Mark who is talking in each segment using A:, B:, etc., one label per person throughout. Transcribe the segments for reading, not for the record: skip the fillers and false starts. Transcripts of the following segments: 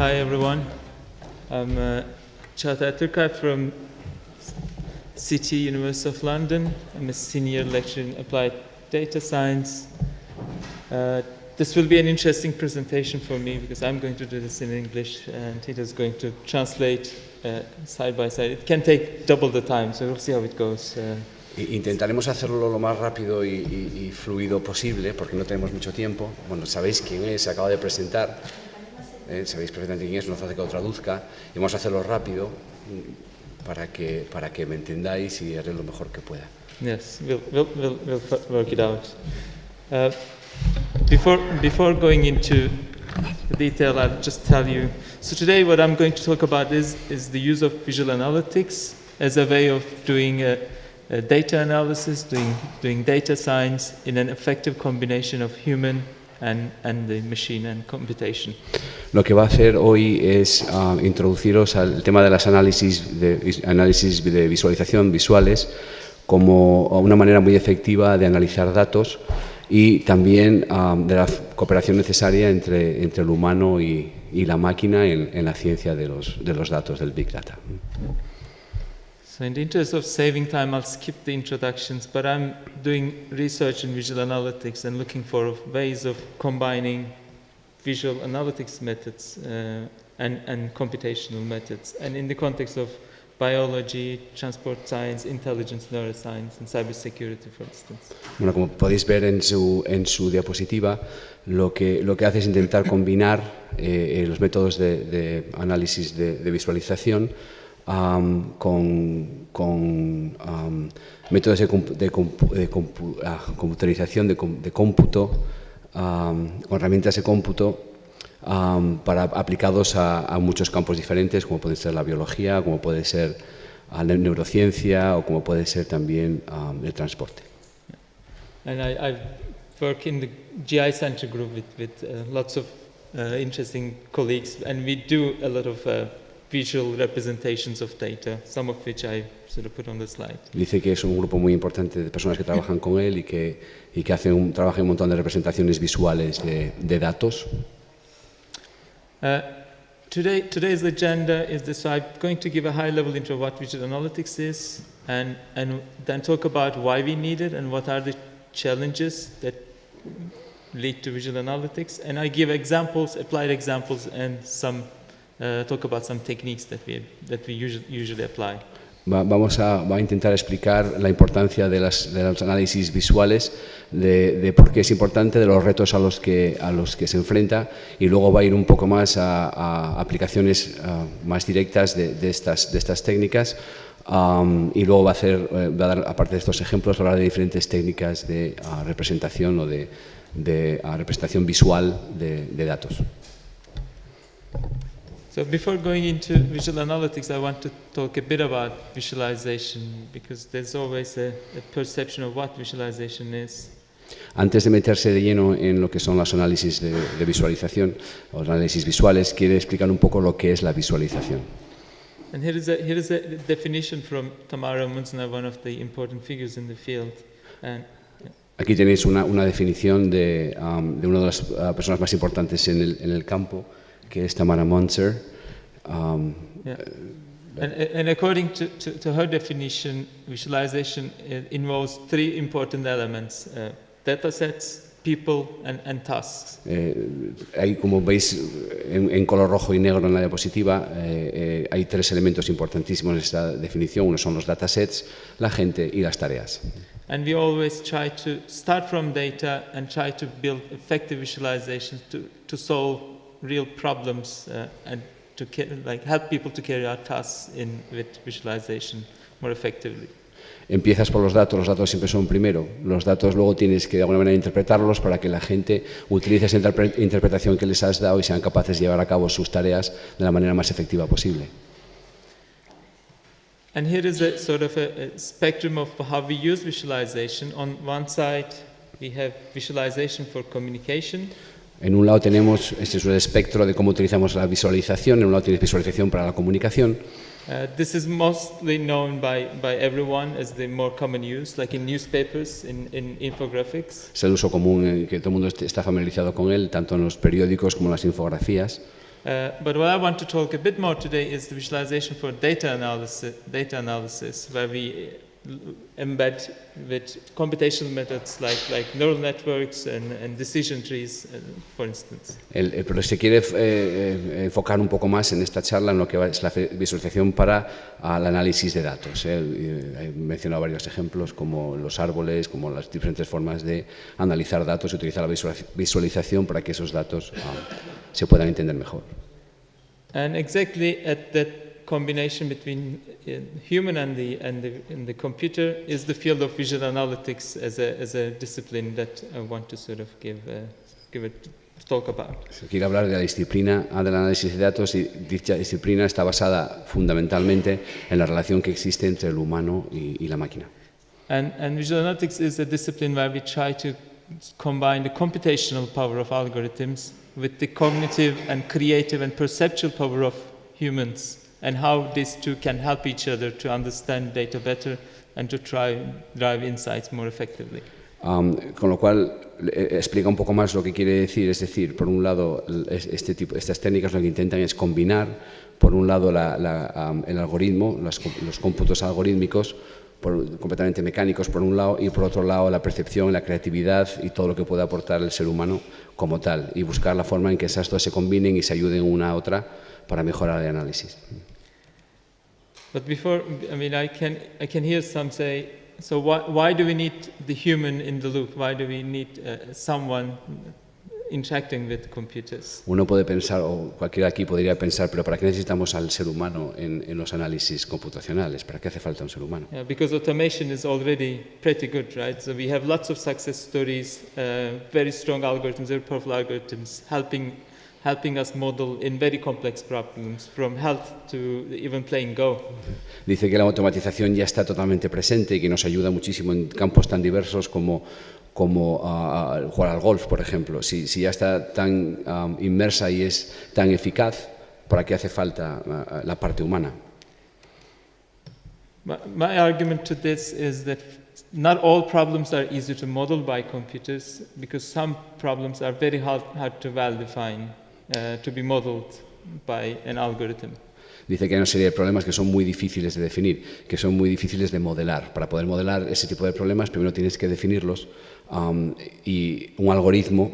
A: Hi everyone, I'm Cagatay Turkay from City University of London. I'm a senior lecturer in applied data science. This will be an interesting presentation for me because I'm going to do this in English and it is going to translate side by side. It can take double the time, so we'll see how it goes.
B: Intentaremos hacerlo lo más rápido y fluido posible porque no tenemos mucho tiempo. Bueno, sabéis quién es, se acaba de presentar, sabéis perfectamente quién es, no hace falta que lo traduzca. Y vamos a hacerlo rápido para que me entendáis y haré lo mejor que pueda.
A: Yes, we'll work it out. Before going into the detail, I'll just tell you. So today what I'm going to talk about is the use of visual analytics as a way of doing data analysis, doing data science in an effective combination of human and the machine and computation.
B: Lo que va a hacer hoy es introduciros al tema de las análisis de visualización visuales como una manera muy efectiva de analizar datos y también de la cooperación necesaria entre el humano y la máquina en la ciencia de los datos, del Big Data.
A: So in the interest of saving time, I'll skip the introductions, but I'm doing research in visual analytics and looking for ways of combining visual analytics methods and computational methods, and in the context of biology, transport science, intelligence, neuroscience, and cybersecurity, for instance.
B: Bueno, como podéis ver en su diapositiva, lo que hace es intentar combinar los métodos de análisis de visualización con métodos de computarización, de cómputo, con herramientas de cómputo aplicados a muchos campos diferentes, como puede ser la biología, como puede ser la neurociencia o como puede ser también el transporte.
A: And I work in the giCentre group with lots of interesting colleagues, and we do a lot of visual representations of data, some of which I sort of put on the slide.
B: Dice que es un grupo muy importante de personas que trabajan con él y que trabajan un montón de representaciones visuales de datos.
A: Today's agenda is this. So I'm going to give a high-level intro of what visual analytics is, and then talk about why we need it and what are the challenges that lead to visual analytics. And I give examples, applied examples, and some talk about some techniques that we usually apply.
B: Va a intentar explicar la importancia de los análisis visuales, de por qué es importante, de los retos a los que se enfrenta, y luego va a ir un poco más a aplicaciones más directas de estas técnicas, y luego va a dar, aparte de estos ejemplos, hablar de diferentes técnicas de representación o de representación visual de datos.
A: So before going into visual analytics, I want to talk a bit about visualization, because there's always a perception of what visualization is.
B: Antes de meterse de lleno en lo que son los análisis de visualización, los análisis visuales, quiere explicar un poco lo que es la visualización.
A: And here is a definition from Tamara Munzner, one of the important figures in the field. And
B: aquí tenéis una definición de una de las personas más importantes en el campo, que es Tamara Munzer.
A: Yeah. And according to her definition, visualization involves three important elements: data sets, people, and tasks.
B: Ahí, como veis en color rojo y negro en la diapositiva, hay tres elementos importantísimos en esta definición. Uno son los datasets, la gente y las tareas.
A: And we always try to start from data and try to build effective visualizations to solve real problems and to help people to carry out tasks with visualization more effectively.
B: Empiezas por los datos siempre son primero. Los datos luego tienes que de alguna manera interpretarlos para que la gente utilice esa interpretación que les has dado y sean capaces de llevar a cabo sus tareas de la manera más efectiva posible.
A: And here is a sort of a spectrum of how we use visualization. On one side, we have visualization for communication.
B: En un lado tenemos, este es el espectro de cómo utilizamos la visualización. En un lado tienes visualización para la comunicación.
A: This is mostly known by everyone as the more common use, like in newspapers, in infographics.
B: Es el uso común, que todo el mundo está familiarizado con él, tanto en los periódicos como en las infografías.
A: But what I want to talk a bit more today is the visualization for data analysis, where we embed with computational methods like neural networks and decision trees, for instance.
B: Pero se quiere enfocar un poco más en esta charla en lo que es la visualización para el análisis de datos. He mencionado varios ejemplos como los árboles, como las diferentes formas de analizar datos y utilizar la visualización para que esos datos se puedan entender mejor.
A: And exactly at that combination between human and the computer is the field of visual analytics as a discipline that I want to sort of give a talk about.
B: Quiero hablar de la disciplina del análisis de datos y dicha disciplina está basada fundamentalmente en la relación que existe entre el humano y la máquina.
A: And visual analytics is a discipline where we try to combine the computational power of algorithms with the cognitive and creative and perceptual power of humans, and how these two can help each other to understand data better and to drive insights more effectively.
B: Con lo cual explica un poco más lo que quiere decir, es decir, por un lado estas técnicas lo que intentan es combinar, por un lado el algoritmo, los cómputos algorítmicos completamente mecánicos por un lado y por otro lado la percepción, la creatividad y todo lo que puede aportar el ser humano como tal, y buscar la forma en que esas dos se combinen y se ayuden una a otra para mejorar el análisis.
A: But before, I can hear some say, so why do we need the human in the loop? Why do we need someone interacting with computers?
B: Uno puede pensar, o cualquiera aquí podría pensar, pero ¿para qué necesitamos al ser humano en los análisis computacionales? ¿Para qué hace falta un ser humano?
A: Yeah, because automation is already pretty good, right? So we have lots of success stories, very strong algorithms, very powerful algorithms, helping us model in very complex problems, from health to even playing Go.
B: Dice que la automatización ya está totalmente presente y que nos ayuda muchísimo en campos tan diversos como jugar al golf, por ejemplo. Si ya está tan inmersa y es tan eficaz, ¿para qué hace falta la parte humana?
A: My argument to this is that not all problems are easy to model by computers, because some problems are very hard to well-define, to be modeled by an algorithm.
B: Dice que hay una serie de problemas que son muy difíciles de definir, que son muy difíciles de modelar. Para poder modelar ese tipo de problemas, primero tienes que definirlos, y un algoritmo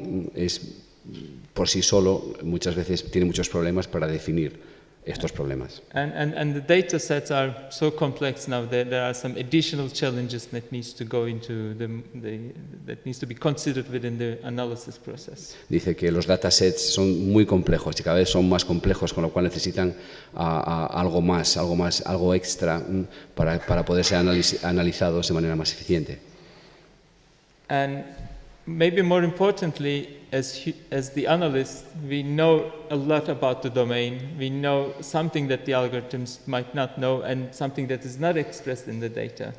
B: por sí solo muchas veces tiene muchos problemas para definir estos problemas.
A: And the data sets are so complex now that there are some additional challenges that needs to go into that needs to be considered within the analysis process.
B: Dice que los datasets son muy complejos y cada vez son más complejos, con lo cual necesitan algo extra para poder ser analizados de manera más eficiente.
A: And maybe more importantly, as the analyst, we know a lot about the domain. We know something that the algorithms might not know and something that is not expressed in the data.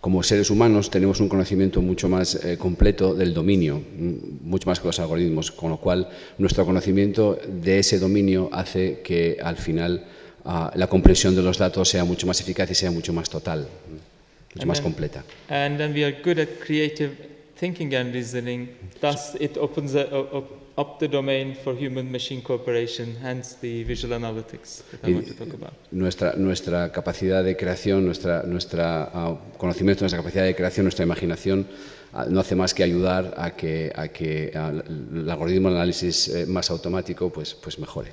B: Como seres humanos tenemos un conocimiento mucho más completo del dominio, mucho más que los algoritmos, con lo cual nuestro conocimiento de ese dominio hace que al final la comprensión de los datos sea mucho más eficaz y sea mucho más total, mucho más completa.
A: And then we are good at creative thinking and reasoning, thus it opens up the domain for human-machine cooperation, hence the visual analytics that I want to talk about.
B: Nuestra capacidad de creación, nuestra conocimiento, nuestra capacidad de creación, nuestra imaginación no hace más que ayudar a que el algoritmo de análisis más automático pues mejore.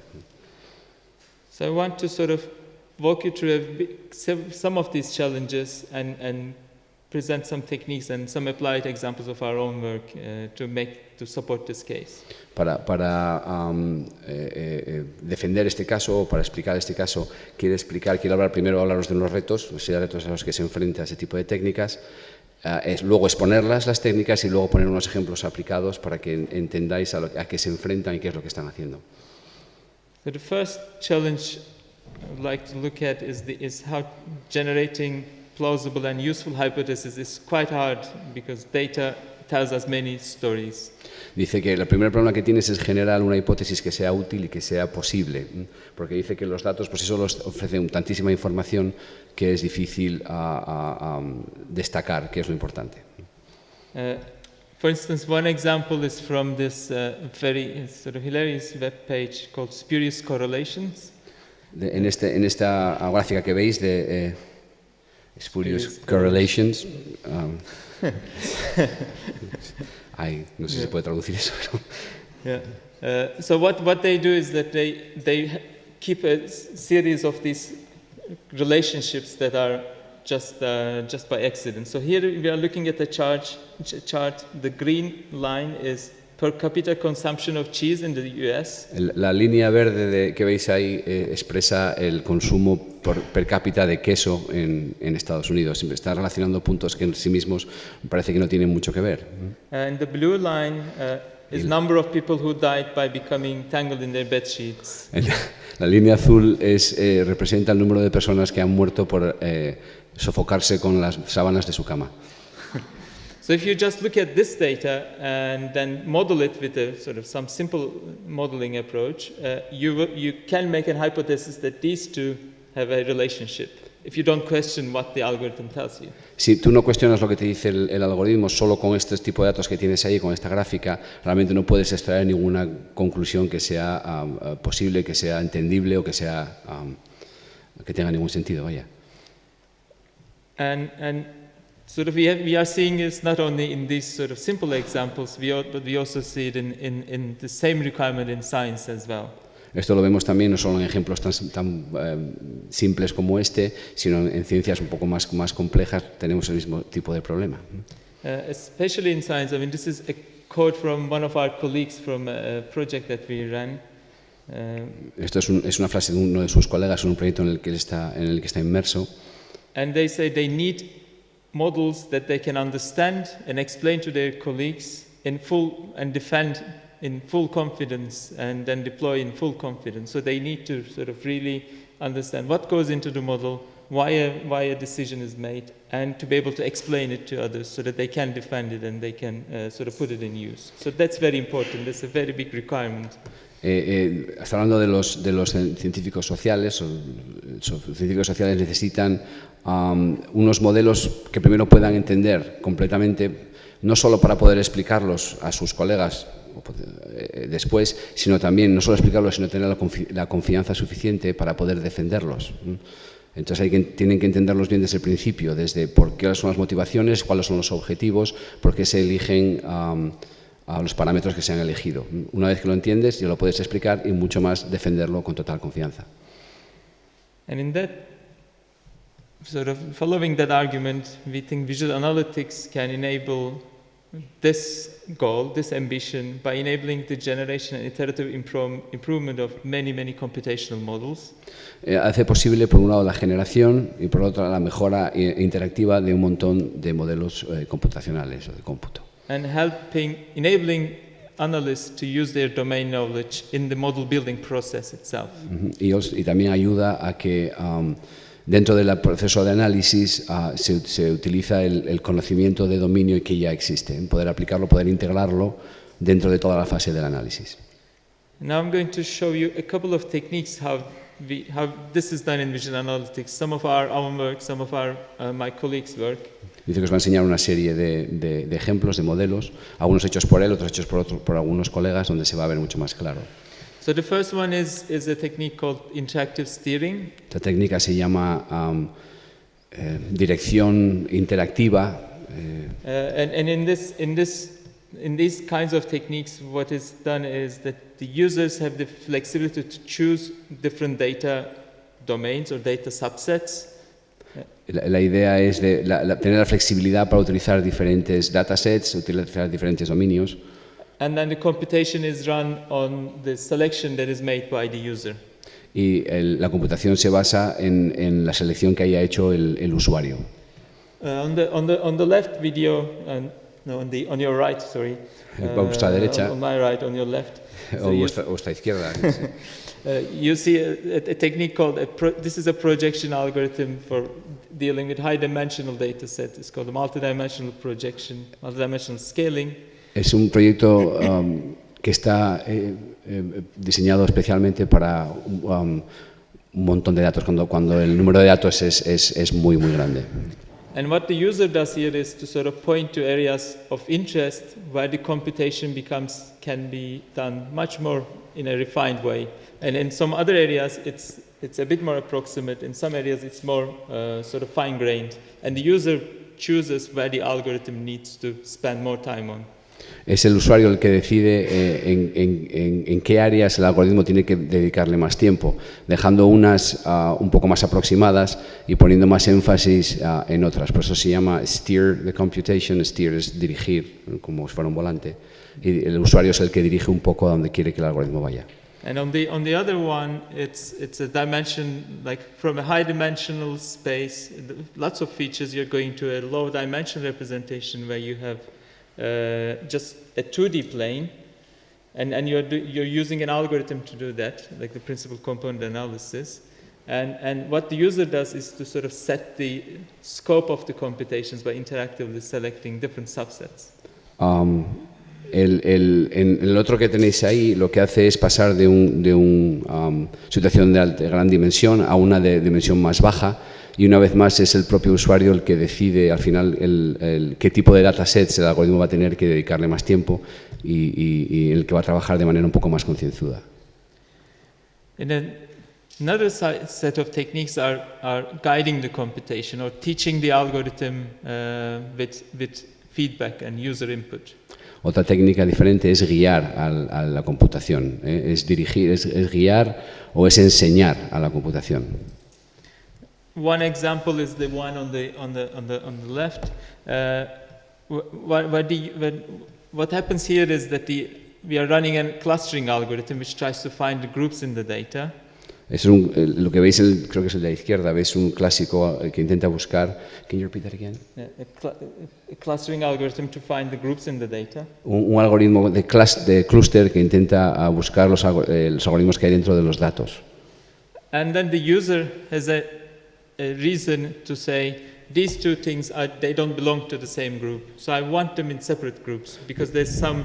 A: So I want to sort of walk you through some of these challenges and present some techniques and some applied examples of our own work to support this case.
B: Para defender este caso o para explicar este caso, quiero hablaros de los retos a los que se enfrenta ese tipo de técnicas, luego exponerlas las técnicas y luego poner unos ejemplos aplicados para que entendáis a qué se enfrentan y qué es lo que están haciendo.
A: So the first challenge I would like to look at is how generating plausible and useful hypothesis is quite hard because data tells us many stories.
B: Dice que el primer problema que tienes es generar una hipótesis que sea útil y que sea posible, porque dice que los datos pues eso los ofrecen tantísima información que es difícil destacar qué es lo importante.
A: For instance, one example is from this very sort of hilarious web page called Spurious Correlations.
B: En esta gráfica que veis de Spurious Correlations, no sé si se puede traducir eso, pero...
A: Yeah. So what they do is that they keep a series of these relationships that are just by accident. So here we are looking at the chart. The green line is per capita consumption of cheese in the US.
B: La línea verde que veis ahí expresa el consumo per cápita de queso en Estados Unidos. Siempre está relacionando puntos que en sí mismos parece que no tienen mucho que ver.
A: And the blue line is number of people who died by becoming tangled in their bed sheets.
B: La línea azul representa el número de personas que han muerto por sofocarse con las sábanas de su cama.
A: So if you just look at this data and then model it with a sort of some simple modeling approach, you can make a hypothesis that these two have a relationship if you don't question what the algorithm tells you.
B: Si tú no cuestionas lo que te dice el algoritmo, solo con este tipo de datos que tienes ahí, con esta gráfica, realmente no puedes extraer ninguna conclusión que sea posible, que sea entendible o que sea que tenga ningún sentido, vaya.
A: And sort of we are seeing this not only in these sort of simple examples, but we also see it in the same requirement in science as well.
B: Esto lo vemos también no solo en ejemplos tan simples como este, sino en ciencias un poco más complejas tenemos el mismo tipo de problema.
A: Especially in science, I mean, this is a quote from one of our colleagues from a project that we ran.
B: Esto es una frase de uno de sus colegas en un proyecto en el que está inmerso.
A: And they say they need models that they can understand and explain to their colleagues in full and defend in full confidence and then deploy in full confidence. So they need to sort of really understand what goes into the model, why a decision is made, and to be able to explain it to others so that they can defend it and they can sort of put it in use. So that's very important. That's a very big requirement.
B: Está hablando de los científicos sociales. Los científicos sociales necesitan unos modelos que primero puedan entender completamente, no solo para poder explicarlos a sus colegas después, sino también no solo explicarlos, sino tener la confianza suficiente para poder defenderlos. Entonces tienen que entenderlos bien desde el principio, desde por qué son las motivaciones, cuáles son los objetivos, por qué se eligen a los parámetros que se han elegido. Una vez que lo entiendes, ya lo puedes explicar y mucho más defenderlo con total confianza.
A: And in that sort of following that argument, we think visual analytics can enable this goal, this ambition, by enabling the generation and iterative improvement of many computational models.
B: Hace posible, por un lado, la generación y por otro, la mejora interactiva de un montón de modelos computacionales o de cómputo.
A: And enabling analysts to use their domain knowledge in the model building process itself.
B: Y también ayuda a que dentro del proceso de análisis se utiliza el conocimiento de dominio que ya existe, poder aplicarlo, poder integrarlo dentro de toda la fase del análisis.
A: Now I'm going to show you a couple of techniques how this is done in visual analytics. Some of our own work, some of my colleagues' work.
B: Dice que os va a enseñar una serie de ejemplos, de modelos, algunos hechos por él, otros hechos por algunos colegas, donde se va a ver mucho más claro.
A: So the first one is a technique called interactive steering.
B: Esta técnica se llama dirección interactiva.
A: And in these kinds of techniques, what is done is that the users have the flexibility to choose different data domains or data subsets.
B: La idea es tener la flexibilidad para utilizar diferentes datasets, utilizar diferentes dominios.
A: And then the computation is run on the selection that is made by the user.
B: Y la computación se basa en la selección que haya hecho el usuario.
A: On the left video, on your right, sorry.
B: A vuestra derecha.
A: On my right, on your left.
B: O vuestra izquierda.
A: You see a technique called this is a projection algorithm for dealing with high-dimensional data set. It's called a multidimensional projection, multidimensional scaling.
B: Es un proyecto que está diseñado especialmente para un montón de datos, cuando el número de datos es muy grande.
A: And what the user does here is to sort of point to areas of interest where the computation can be done much more in a refined way. And in some other areas, it's a bit more approximate. In some areas, it's more sort of fine-grained. And the user chooses where the algorithm needs to spend more time on.
B: Es el usuario el que decide en qué áreas el algoritmo tiene que dedicarle más tiempo, dejando unas un poco más aproximadas y poniendo más énfasis en otras. Por eso se llama steer the computation. Steer es dirigir, como si fuera un volante, y el usuario es el que dirige un poco a donde quiere que el algoritmo vaya.
A: And on the other one, it's a dimension, like from a high-dimensional space, lots of features, you're going to a low-dimensional representation where you have just a 2D plane, and you're using an algorithm to do that, like the principal component analysis. And what the user does is to sort of set the scope of the computations by interactively selecting different subsets.
B: En el otro que tenéis ahí, lo que hace es pasar de una situación de gran dimensión a una de dimensión más baja, y una vez más es el propio usuario el que decide al final qué tipo de datasets el algoritmo va a tener que dedicarle más tiempo y el que va a trabajar de manera un poco más concienzuda.
A: Another set of techniques are guiding the computation or teaching the algorithm with feedback and user input.
B: Otra técnica diferente es guiar a la computación, es dirigir, es guiar o es enseñar a la computación.
A: One example is the one on the left. What happens here is that we are running a clustering algorithm which tries to find the groups in the data.
B: Lo que veis, creo que es el de la izquierda, veis un clásico que intenta buscar. Can you repeat that again?
A: A clustering algorithm to find the groups in the data.
B: Un algoritmo de clúster que intenta buscar los algoritmos que hay dentro de los datos.
A: And then the user has a reason to say these two things they don't belong to the same group, so I want them in separate groups because there's some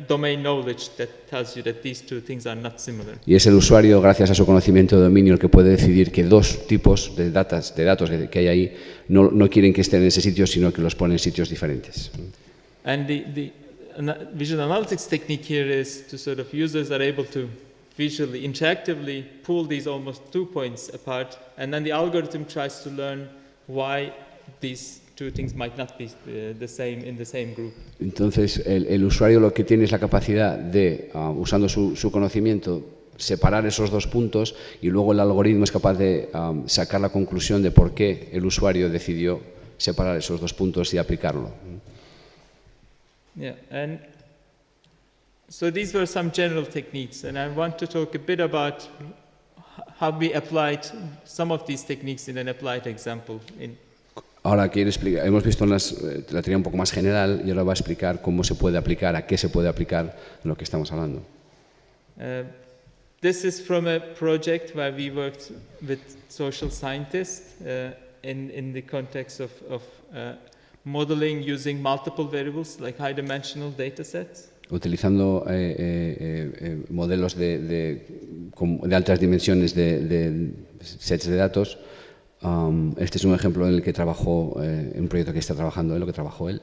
A: domain knowledge that tells you that these two things are not similar.
B: Y es el usuario, gracias a su conocimiento de dominio, el que puede decidir que dos tipos de datos que hay ahí no quieren que estén en ese sitio, sino que los pone en sitios diferentes.
A: And the visual analytics technique here is to sort of users are able to visually, interactively pull these almost 2 points apart, and then the algorithm tries to learn why these two things might not be the same in the same group.
B: Entonces, el usuario lo que tiene es la capacidad de, usando su conocimiento, separar esos dos puntos, y luego el algoritmo es capaz de sacar la conclusión de por qué el usuario decidió separar esos dos puntos y aplicarlo.
A: Yeah, and so these were some general techniques, and I want to talk a bit about how we applied some of these techniques in an applied example.
B: Ahora quiero explicar, hemos visto la teoría un poco más general y ahora va a explicar cómo se puede aplicar, a qué se puede aplicar lo que estamos hablando.
A: This is from a project where we worked with social scientists in the context of modeling using multiple variables like high-dimensional data sets.
B: Utilizando modelos de altas dimensiones de sets de datos. Este es un ejemplo en el que trabajó, en un proyecto que está trabajando él, lo que trabajó él.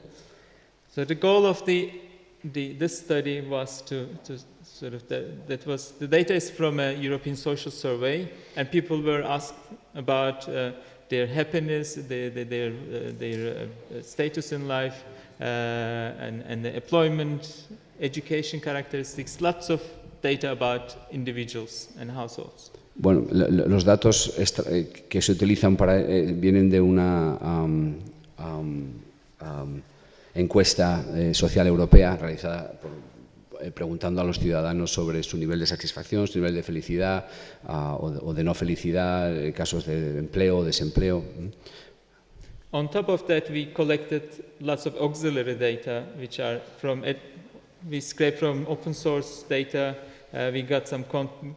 A: So the goal of this study was to sort of the data is from a European social survey, and people were asked about their happiness, their status in life, and the employment, education characteristics, lots of data about individuals and households.
B: Bueno, los datos que se utilizan vienen de una encuesta social europea realizada preguntando a los ciudadanos sobre su nivel de satisfacción, su nivel de felicidad o de no felicidad, casos de empleo o desempleo.
A: On top of that, we collected lots of auxiliary data, which are we scraped from open source data, we got some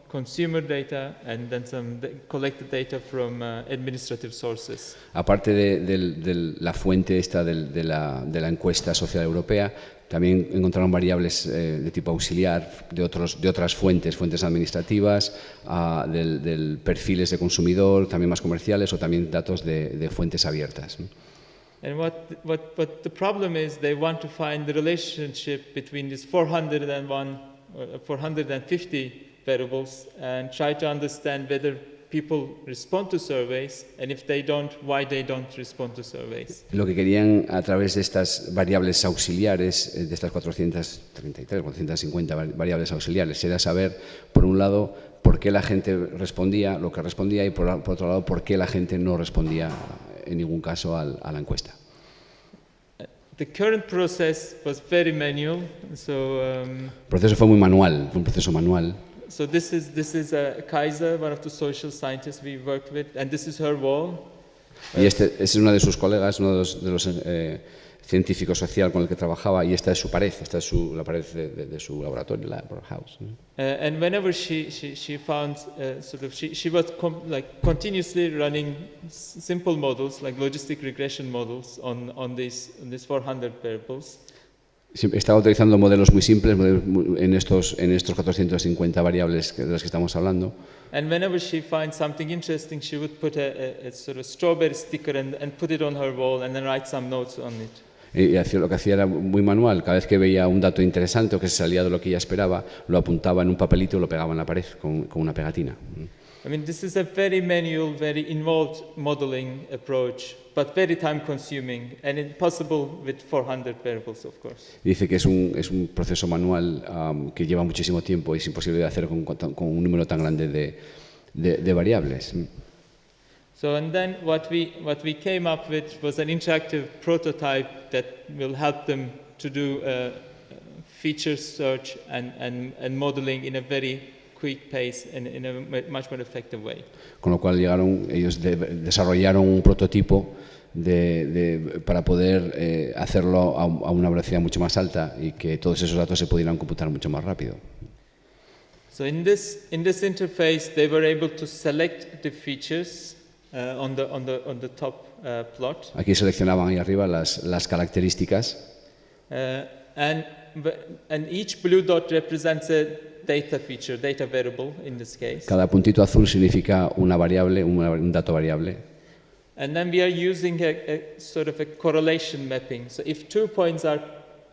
A: consumer data, and then some collected data from administrative sources.
B: Aparte de la fuente esta de la encuesta social europea, también encontraron variables de tipo auxiliar de otras fuentes administrativas, del perfiles de consumidor, también más comerciales, o también datos de fuentes abiertas.
A: And what the problem is, they want to find the relationship between these 401 or 450 variables and try to understand whether people respond to surveys, and if they don't, why they don't respond to surveys.
B: Lo que querían a través de estas variables auxiliares, de estas 433, 450 variables auxiliares, era saber, por un lado, por qué la gente respondía, lo que respondía, y por otro lado, por qué la gente no respondía en ningún caso a la encuesta.
A: The current process was very manual, so
B: El proceso fue muy manual, fue un proceso manual.
A: so this is Kaiser, one of the social scientists we worked with, and this is her wall.
B: Y este es uno de sus colegas, uno de los científico social con el que trabajaba, y esta es su pared, esta es la pared de su laboratorio, la house.
A: And whenever she found she was continuously running simple models like logistic regression models on these 400 variables.
B: Estaba utilizando modelos muy simples en estos 450 variables de las que estamos hablando.
A: And whenever she finds something interesting, she would put a sort of strawberry sticker and put it on her wall and then write some notes on it.
B: Y lo que hacía era muy manual. Cada vez que veía un dato interesante o que se salía de lo que ella esperaba, lo apuntaba en un papelito y lo pegaba en la pared con una pegatina.
A: I mean, this is a very manual, very involved modeling approach, but very time-consuming and impossible with 400 variables, of course.
B: Dice que es un proceso manual que lleva muchísimo tiempo y es imposible de hacer con un número tan grande de variables.
A: So, and then what we came up with was an interactive prototype that will help them to do feature search and modeling in a very quick pace and in a much more effective way.
B: Con lo cual ellos desarrollaron un prototipo para poder hacerlo a una velocidad mucho más alta y que todos esos datos se pudieran computar mucho más rápido.
A: So in this interface, they were able to select the features on the top plot.
B: Aquí seleccionaban ahí arriba las características.
A: And each blue dot represents a data feature, data variable in this case.
B: Cada puntito azul significa una variable, un dato variable.
A: And then we are using a sort of a correlation mapping. So if 2 points are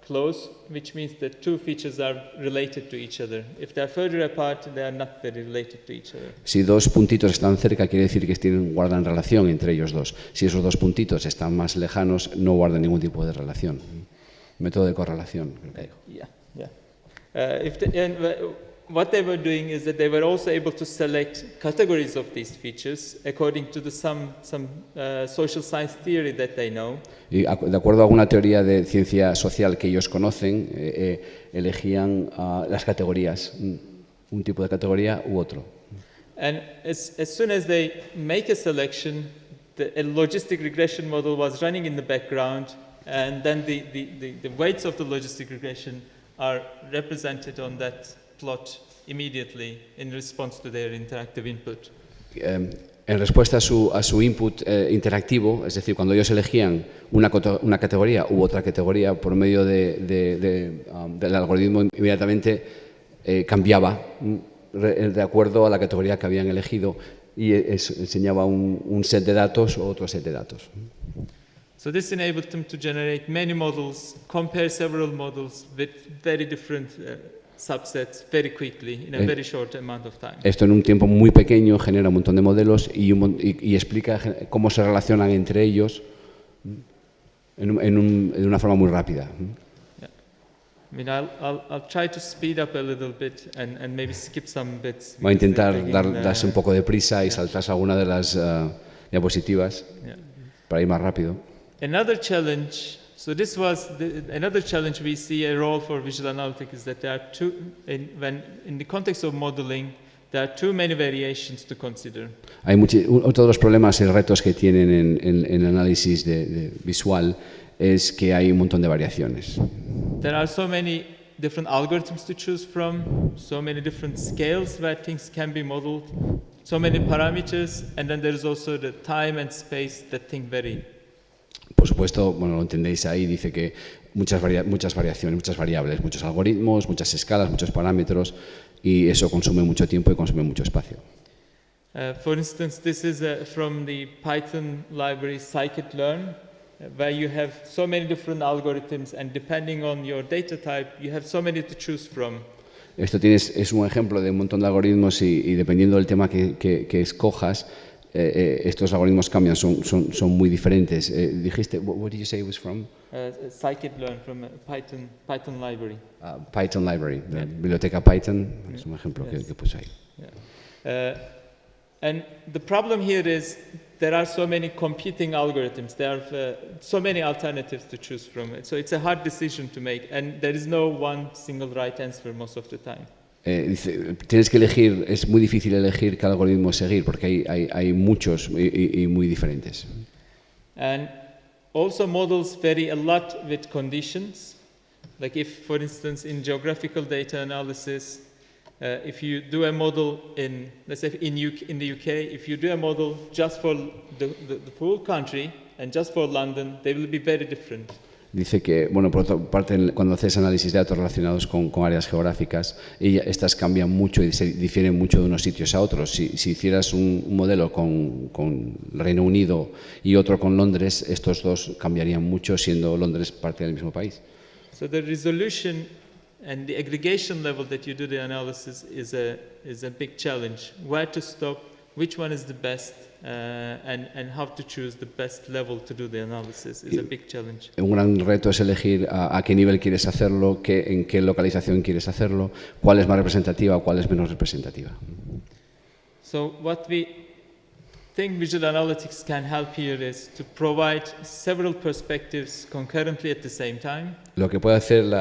A: close, which means that two features are related to each other. If they are further apart, they are not very related to each other.
B: Si dos puntitos están cerca, quiere decir que guardan relación entre ellos dos. Si esos dos puntitos están más lejanos, no guardan ningún tipo de relación. Método de correlación.
A: What they were doing is that they were also able to select categories of these features according to some social science theory that they know.
B: Y de acuerdo a alguna teoría de ciencia social que ellos conocen, elegían las categorías, un tipo de categoría u otro.
A: And as soon as they make a selection, a logistic regression model was running in the background, and then the weights of the logistic regression are represented on that plot immediately in response to their interactive input.
B: En respuesta a su input interactivo, es decir, cuando ellos elegían una categoría u otra categoría, por medio del algoritmo inmediatamente cambiaba de acuerdo a la categoría que habían elegido y enseñaba un set de datos o otro set de datos.
A: So this enabled them to generate many models, compare several models with very different subsets very quickly in a very short amount of time.
B: Esto en un tiempo muy pequeño genera un montón de modelos y explica cómo se relacionan entre ellos de una forma muy rápida.
A: Yeah. I mean, I'll try to speed up a little bit and maybe skip some bits.
B: Voy a intentar darse un poco de prisa y saltarse alguna de las diapositivas para ir más rápido.
A: Another challenge. So this was another challenge we see a role for visual analytics is that there are in the context of modeling, there are too many variations to consider.
B: Otro de los problemas y retos que tienen en el análisis de visual es que hay un montón de variaciones.
A: There are so many different algorithms to choose from, so many different scales where things can be modeled, so many parameters, and then there is also the time and space that things vary.
B: Por supuesto, bueno, lo entendéis ahí, dice que muchas variaciones, muchas variables, muchos algoritmos, muchas escalas, muchos parámetros, y eso consume mucho tiempo y consume mucho espacio.
A: For instance, this is from the Python library scikit-learn. where you have so many different algorithms, and depending on your data type, you have so many to choose from.
B: Esto es un ejemplo de un montón de algoritmos y dependiendo del tema que escojas, estos algoritmos cambian, son muy diferentes. Dijiste, what did you say it was from?
A: Scikit-learn from a Python library.
B: Python library, la biblioteca Python, es un ejemplo que puse ahí.
A: Yeah. And the problem here is there are so many competing algorithms. There are so many alternatives to choose from. So it's a hard decision to make, and there is no one single right answer most of the time.
B: Dice, tienes que elegir, es muy difícil elegir qué algoritmo seguir porque hay muchos y muy diferentes.
A: And also models vary a lot with conditions. Like if, for instance, in geographical data analysis, if you do a model in, let's say in the UK, if you do a model just for the full country and just for London, they will be very different.
B: Dice que, bueno, por otra parte, cuando haces análisis de datos relacionados con áreas geográficas, estas cambian mucho y se difieren mucho de unos sitios a otros. Si hicieras un modelo con Reino Unido y otro con Londres, estos dos cambiarían mucho, siendo Londres parte del mismo país.
A: So the resolution and the aggregation level that you do the analysis is a big challenge. Where to stop, which one is the best, and how to choose the best level to do the analysis is a big challenge.
B: Un gran reto es elegir a qué nivel quieres hacerlo, en qué localización quieres hacerlo, cuál es más representativa o cuál es menos representativa.
A: So what we think visual analytics can help here is to provide several perspectives concurrently at the same time.
B: Lo que puede hacer el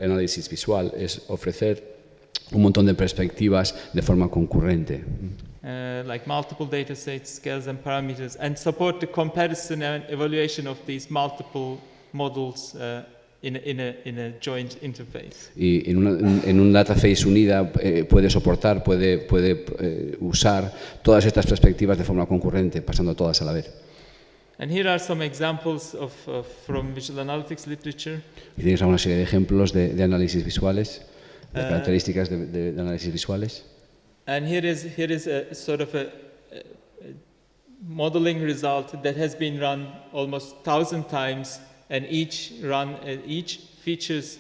B: análisis visual es ofrecer un montón de perspectivas de forma concurrente.
A: Like multiple data sets, scales and parameters, and support the comparison and evaluation of these multiple models in a joint interface.
B: Y en un database unida puede soportar, puede usar todas estas perspectivas de forma concurrente, pasando todas a la vez.
A: And here are some examples from visual analytics literature.
B: Y tienes una serie de ejemplos de análisis visuales, de características de análisis visuales.
A: And here is a sort of a modeling result that has been run almost 1,000 times, and each feature's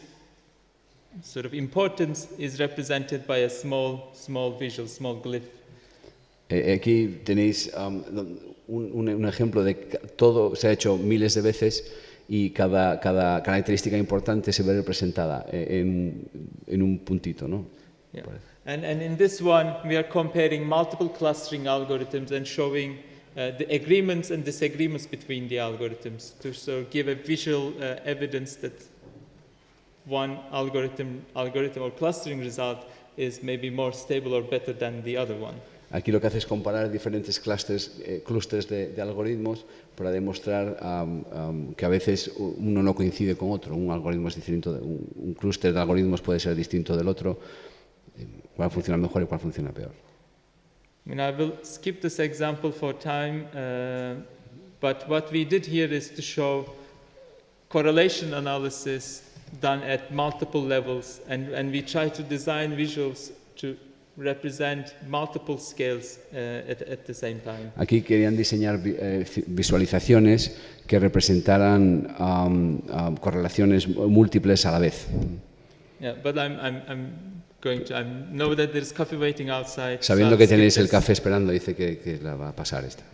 A: sort of importance is represented by a small visual, small glyph.
B: Aquí tenéis un ejemplo de todo se ha hecho miles de veces y cada característica importante se ve representada en un puntito, ¿no?
A: Yeah. And in this one, we are comparing multiple clustering algorithms and showing the agreements and disagreements between the algorithms to sort of give a visual evidence that one algorithm or clustering result is maybe more stable or better than the other one.
B: Aquí lo que hace es comparar diferentes clústeres de algoritmos para demostrar que a veces uno no coincide con otro. Un algoritmo es distinto, un clúster de algoritmos puede ser distinto del otro. Cuál funciona mejor y cuál funciona peor.
A: I will skip this example for time, but what we did here is to show correlation analysis done at multiple levels, and we try to design visuals to represent multiple scales at the same time.
B: Aquí querían diseñar visualizaciones que representaran correlaciones múltiples a la vez.
A: Yeah, but I know that there's coffee waiting outside.
B: Sabiendo que tenéis el café esperando, dice que la va a pasar esta.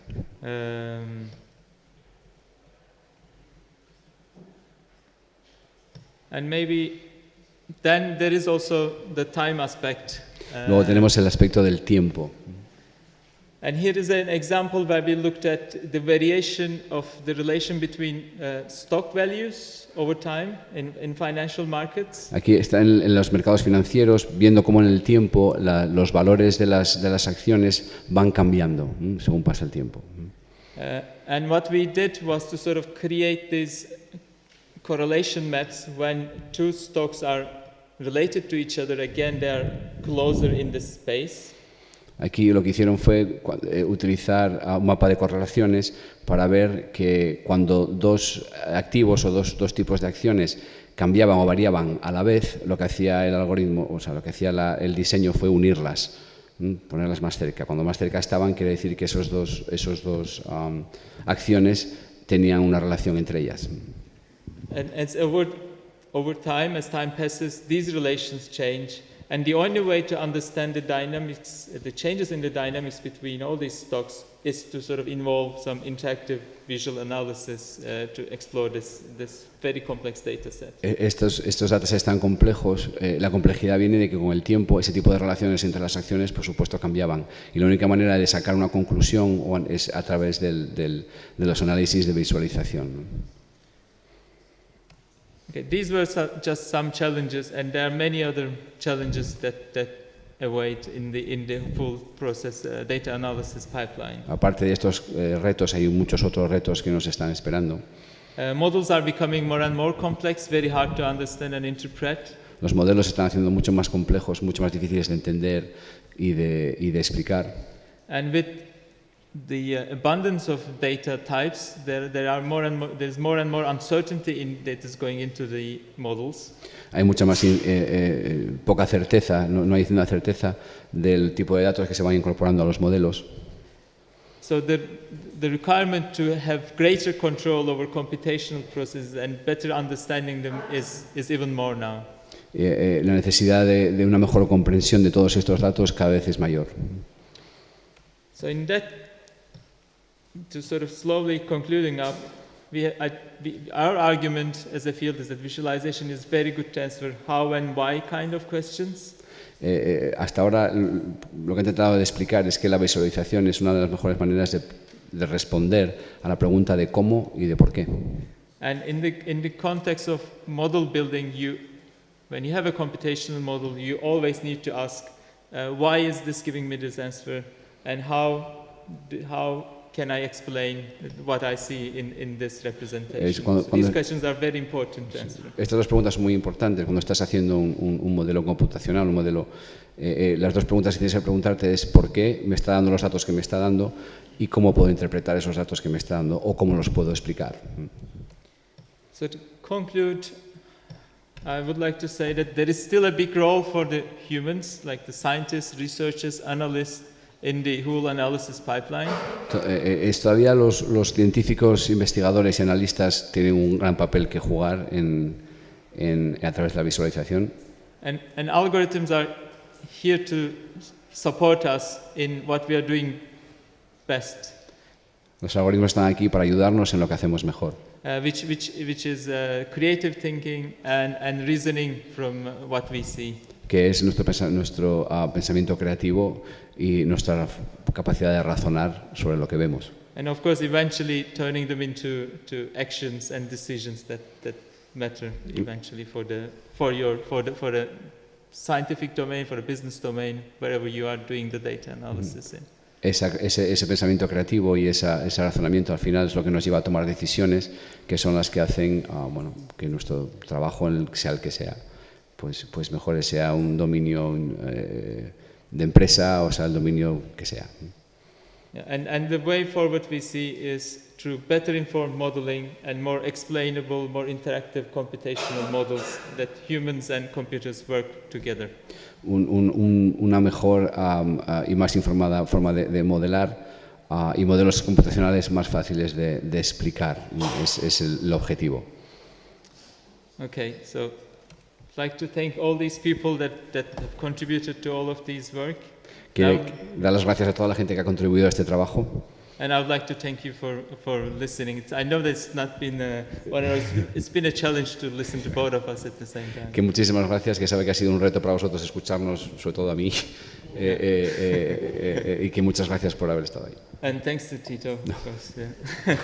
A: And maybe then there is also the time aspect.
B: Luego tenemos el aspecto del tiempo.
A: And here is an example where we looked at the variation of the relation between stock values over time in financial markets.
B: Aquí está en los mercados financieros, viendo cómo en el tiempo los valores de las acciones van cambiando según pasa el tiempo.
A: And what we did was to sort of create these correlation maps when two stocks are related to each other. Again, they are closer in the space.
B: Aquí lo que hicieron fue utilizar un mapa de correlaciones para ver que cuando dos activos o dos tipos de acciones cambiaban o variaban a la vez, lo que hacía el algoritmo, o sea, lo que hacía el diseño fue unirlas, ponerlas más cerca. Cuando más cerca estaban, quiere decir que esos dos acciones tenían una relación entre ellas.
A: And as over time, as time passes, these relations change. And the only way to understand the dynamics, the changes in the dynamics between all these stocks is to sort of involve some interactive visual analysis to explore this very complex data set.
B: Estos datasets tan complejos, la complejidad viene de que con el tiempo ese tipo de relaciones entre las acciones, por supuesto, cambiaban. Y la única manera de sacar una conclusión es a través de los análisis de visualización.
A: Okay, these were just some challenges, and there are many other challenges that await in the full process data analysis pipeline.
B: Aparte de estos retos, hay muchos otros retos que nos están esperando.
A: Models are becoming more and more complex, very hard to understand and interpret.
B: Los modelos se están haciendo mucho más complejos, mucho más difíciles de entender y de explicar.
A: And with the abundance of data types, there's more and more uncertainty in data going into the models.
B: Hay mucha más poca certeza, no hay una certeza del tipo de datos que se van incorporando a los modelos.
A: So the requirement to have greater control over computational processes and better understanding them is even more now.
B: La necesidad de una mejor comprensión de todos estos datos cada vez es mayor.
A: So in that, to sort of slowly concluding up, our argument as a field is that visualization is very good to answer how and why kind of questions.
B: Hasta ahora lo que he intentado de explicar es que la visualización es una de las mejores maneras de responder a la pregunta de cómo y de por qué.
A: And in the context of model building, when you have a computational model, you always need to ask, why is this giving me this answer, and how can I explain what I see in this representation? These questions are very important to answer.
B: Estas dos preguntas son muy importantes cuando estás haciendo un modelo computacional, un modelo. Las dos preguntas que tienes que preguntarte es por qué me está dando los datos que me está dando y cómo puedo interpretar esos datos que me está dando o cómo los puedo explicar.
A: So to conclude, I would like to say that there is still a big role for the humans, like the scientists, researchers, analysts, in the whole analysis pipeline.
B: Todavía los científicos, investigadores y analistas tienen un gran papel que jugar a través de la visualización.
A: And algorithms are here to support us in what we are doing best.
B: Los algoritmos están aquí para ayudarnos en lo que hacemos mejor.
A: Which is creative thinking and reasoning from what we see.
B: Que es nuestro pensamiento creativo y nuestra capacidad de razonar sobre lo que vemos.
A: And of course, eventually turning them into actions and decisions that matter eventually for the scientific domain, for the business domain, wherever you are doing the data analysis in.
B: Ese pensamiento creativo y ese razonamiento al final es lo que nos lleva a tomar decisiones que son las que hacen que nuestro trabajo, sea el que sea, pues mejor sea un dominio de empresa o sea el dominio que sea.
A: Yeah, and the way forward we see is through better informed modeling and more explainable, more interactive computational models that humans and computers work together.
B: Una mejor y más informada forma de modelar y modelos computacionales más fáciles de explicar. Es el objetivo.
A: Okay, so I'd like to thank all these people that have contributed to all of these work.
B: Quiero dar las gracias a toda la gente que ha contribuido a este trabajo.
A: And I would like to thank you for listening. I know that's not been it's been a challenge to listen to both of us at the same time.
B: Que muchísimas gracias, que sabe que ha sido un reto para vosotros escucharnos, sobre todo a mí, y que muchas gracias por haber estado ahí.
A: And thanks to Tito, of course. Yeah.